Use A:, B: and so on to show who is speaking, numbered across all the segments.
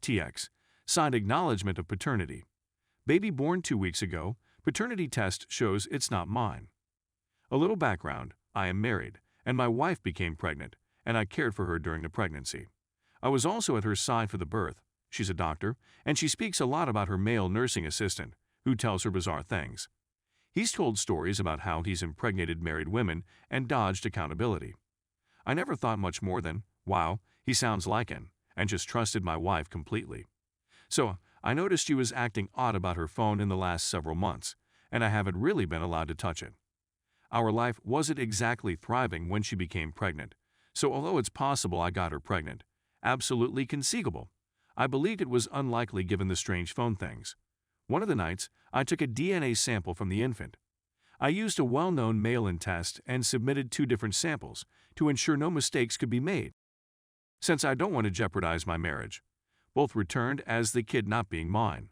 A: TX, signed acknowledgement of paternity. Baby born 2 weeks ago, paternity test shows it's not mine. A little background: I am married, and my wife became pregnant, and I cared for her during the pregnancy. I was also at her side for the birth. She's a doctor, and she speaks a lot about her male nursing assistant, who tells her bizarre things. He's told stories about how he's impregnated married women and dodged accountability. I never thought much more than, wow, he sounds like him, and just trusted my wife completely. So, I noticed she was acting odd about her phone in the last several months, and I haven't really been allowed to touch it. Our life wasn't exactly thriving when she became pregnant, so although it's possible I got her pregnant, absolutely conceivable, I believed it was unlikely given the strange phone things. One of the nights, I took a DNA sample from the infant. I used a well-known mail-in test and submitted 2 different samples to ensure no mistakes could be made. Since I don't want to jeopardize my marriage, both returned as the kid not being mine.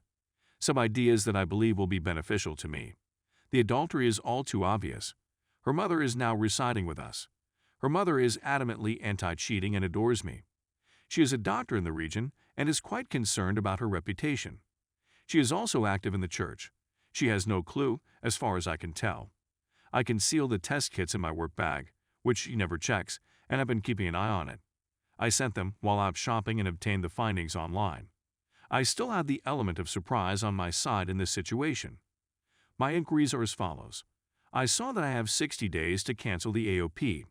A: Some ideas that I believe will be beneficial to me. The adultery is all too obvious. Her mother is now residing with us. Her mother is adamantly anti-cheating and adores me. She is a doctor in the region and is quite concerned about her reputation. She is also active in the church. She has no clue, as far as I can tell. I conceal the test kits in my work bag, which she never checks, and I've been keeping an eye on it. I sent them while out shopping and obtained the findings online. I still have the element of surprise on my side in this situation. My inquiries are as follows. I saw that I have 60 days to cancel the AOP.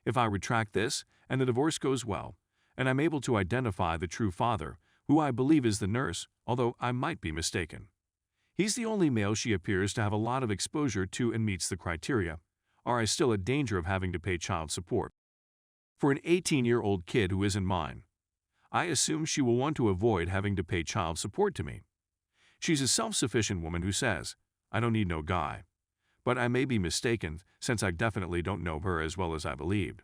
A: If I retract this and the divorce goes well, and I'm able to identify the true father, who I believe is the nurse, although I might be mistaken. He's the only male she appears to have a lot of exposure to and meets the criteria. Are I still at danger of having to pay child support for an 18-year-old kid who isn't mine? I assume she will want to avoid having to pay child support to me. She's a self-sufficient woman who says, I don't need no guy. But I may be mistaken, since I definitely don't know her as well as I believed.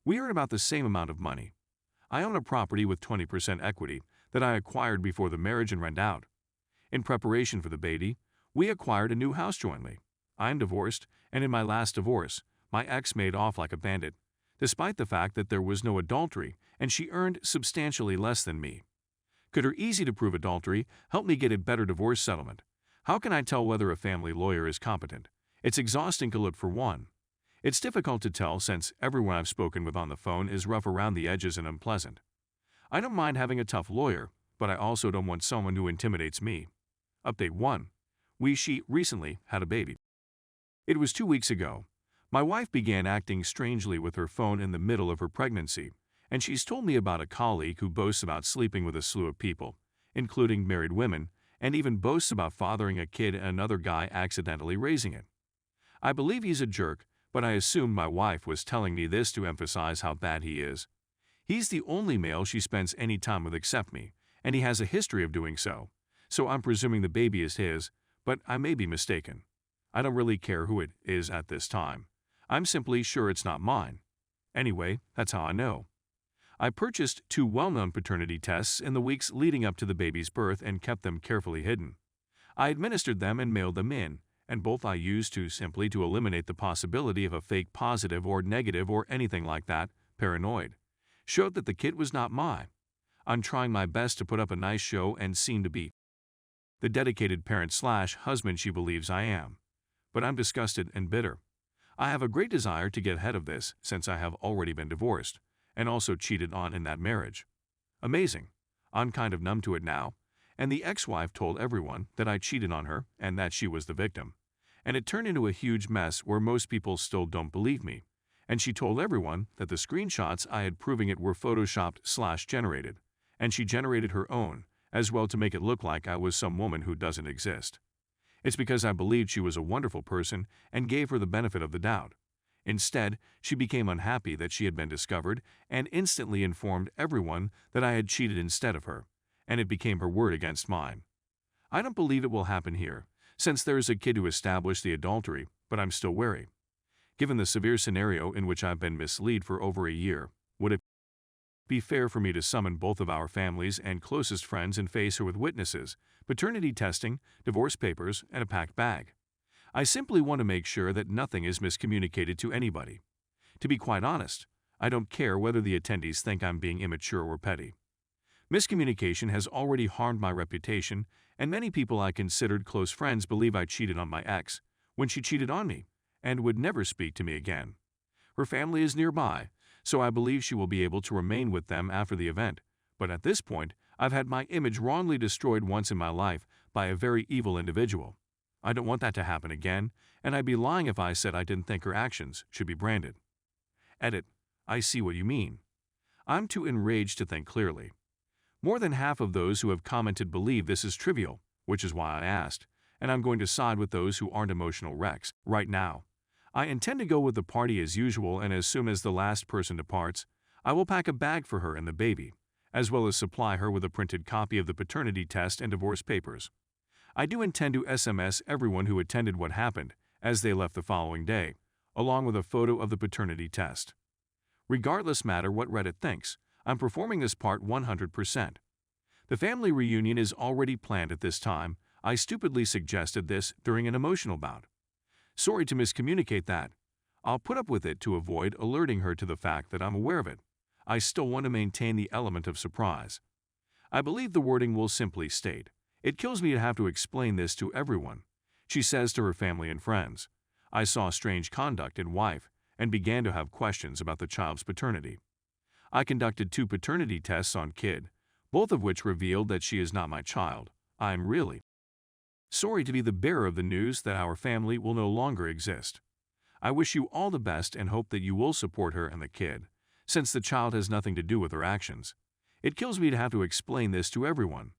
A: We earn about the same amount of money. I own a property with 20% equity that I acquired before the marriage and rent out. In preparation for the baby, we acquired a new house jointly. I am divorced, and in my last divorce, my ex made off like a bandit, despite the fact that there was no adultery and she earned substantially less than me. Could her easy-to-prove adultery help me get a better divorce settlement? How can I tell whether a family lawyer is competent? It's exhausting to look for one. It's difficult to tell since everyone I've spoken with on the phone is rough around the edges and unpleasant. I don't mind having a tough lawyer, but I also don't want someone who intimidates me. Update 1. She recently had a baby. It was 2 weeks ago. My wife began acting strangely with her phone in the middle of her pregnancy, and she's told me about a colleague who boasts about sleeping with a slew of people, including married women, and even boasts about fathering a kid and another guy accidentally raising it. I believe he's a jerk, but I assumed my wife was telling me this to emphasize how bad he is. He's the only male she spends any time with except me, and he has a history of doing so I'm presuming the baby is his, but I may be mistaken. I don't really care who it is at this time. I'm simply sure it's not mine. Anyway, that's how I know. I purchased 2 well-known paternity tests in the weeks leading up to the baby's birth and kept them carefully hidden. I administered them and mailed them in, and both I used simply to eliminate the possibility of a fake positive or negative or anything like that, paranoid. Showed that the kid was not mine. I'm trying my best to put up a nice show and seem to be the dedicated parent/husband she believes I am. But I'm disgusted and bitter. I have a great desire to get ahead of this since I have already been divorced and also cheated on in that marriage. Amazing. I'm kind of numb to it now, and the ex-wife told everyone that I cheated on her and that she was the victim. And it turned into a huge mess where most people still don't believe me, and she told everyone that the screenshots I had proving it were photoshopped/generated, and she generated her own, as well to make it look like I was some woman who doesn't exist. It's because I believed she was a wonderful person and gave her the benefit of the doubt. Instead, she became unhappy that she had been discovered and instantly informed everyone that I had cheated instead of her, and it became her word against mine. I don't believe it will happen here, since there is a kid who established the adultery, but I'm still wary. Given the severe scenario in which I've been misled for over a year, would it be fair for me to summon both of our families and closest friends and face her with witnesses, paternity testing, divorce papers, and a packed bag? I simply want to make sure that nothing is miscommunicated to anybody. To be quite honest, I don't care whether the attendees think I'm being immature or petty. Miscommunication has already harmed my reputation, and many people I considered close friends believe I cheated on my ex when she cheated on me and would never speak to me again. Her family is nearby, so I believe she will be able to remain with them after the event, but at this point, I've had my image wrongly destroyed once in my life by a very evil individual. I don't want that to happen again, and I'd be lying if I said I didn't think her actions should be branded. Edit. I see what you mean. I'm too enraged to think clearly. More than half of those who have commented believe this is trivial, which is why I asked, and I'm going to side with those who aren't emotional wrecks right now. I intend to go with the party as usual, and as soon as the last person departs, I will pack a bag for her and the baby, as well as supply her with a printed copy of the paternity test and divorce papers. I do intend to SMS everyone who attended what happened as they left the following day, along with a photo of the paternity test. Regardless matter what Reddit thinks, I'm performing this part 100%. The family reunion is already planned at this time. I stupidly suggested this during an emotional bout. Sorry to miscommunicate that. I'll put up with it to avoid alerting her to the fact that I'm aware of it. I still want to maintain the element of surprise. I believe the wording will simply state, "It kills me to have to explain this to everyone," she says to her family and friends. I saw strange conduct in wife and began to have questions about the child's paternity. I conducted 2 paternity tests on kid, both of which revealed that she is not my child. I'm really sorry to be the bearer of the news that our family will no longer exist. I wish you all the best and hope that you will support her and the kid, since the child has nothing to do with her actions. It kills me to have to explain this to everyone.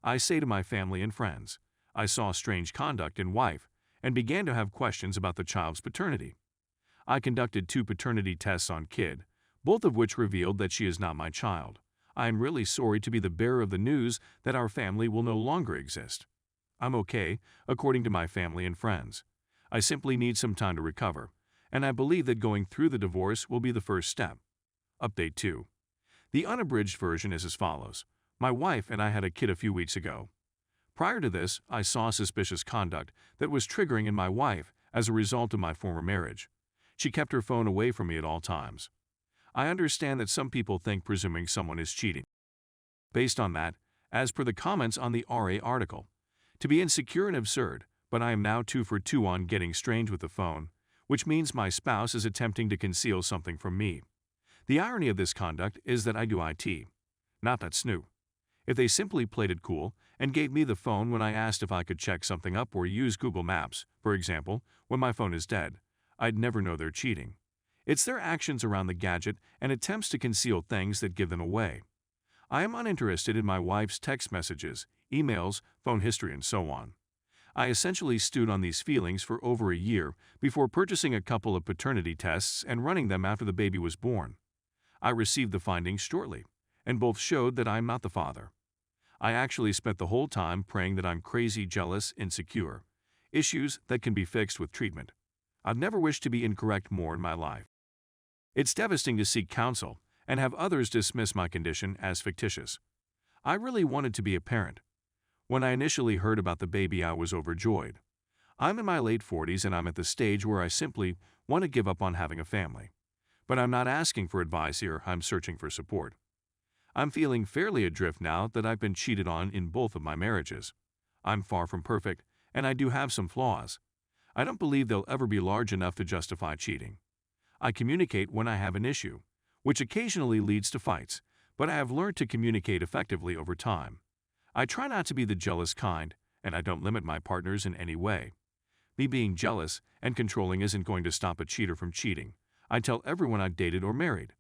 A: I say to my family and friends, I saw strange conduct in wife and began to have questions about the child's paternity. I conducted 2 paternity tests on kid, both of which revealed that she is not my child. I am really sorry to be the bearer of the news that our family will no longer exist. I'm okay, according to my family and friends. I simply need some time to recover, and I believe that going through the divorce will be the first step. Update 2. The unabridged version is as follows. My wife and I had a kid a few weeks ago. Prior to this, I saw suspicious conduct that was triggering in my wife as a result of my former marriage. She kept her phone away from me at all times. I understand that some people think presuming someone is cheating. Based on that, as per the comments on the RA article, to be insecure and absurd, but I am now 2 for 2 on getting strange with the phone, which means my spouse is attempting to conceal something from me. The irony of this conduct is that I do IT. Not that Snoop. If they simply played it cool and gave me the phone when I asked if I could check something up or use Google Maps, for example, when my phone is dead, I'd never know they're cheating. It's their actions around the gadget and attempts to conceal things that give them away. I am uninterested in my wife's text messages, emails, phone history, and so on. I essentially stewed on these feelings for over a year before purchasing a couple of paternity tests and running them after the baby was born. I received the findings shortly, and both showed that I'm not the father. I actually spent the whole time praying that I'm crazy, jealous, insecure, issues that can be fixed with treatment. I've never wished to be incorrect more in my life. It's devastating to seek counsel and have others dismiss my condition as fictitious. I really wanted to be a parent. When I initially heard about the baby, I was overjoyed. I'm in my late 40s and I'm at the stage where I simply want to give up on having a family. But I'm not asking for advice here, I'm searching for support. I'm feeling fairly adrift now that I've been cheated on in both of my marriages. I'm far from perfect, and I do have some flaws. I don't believe they'll ever be large enough to justify cheating. I communicate when I have an issue, which occasionally leads to fights, but I have learned to communicate effectively over time. I try not to be the jealous kind, and I don't limit my partners in any way. Me being jealous and controlling isn't going to stop a cheater from cheating. I tell everyone I've dated or married.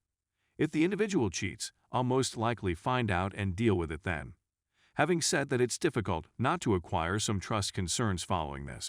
A: If the individual cheats, I'll most likely find out and deal with it then. Having said that, it's difficult not to acquire some trust concerns following this.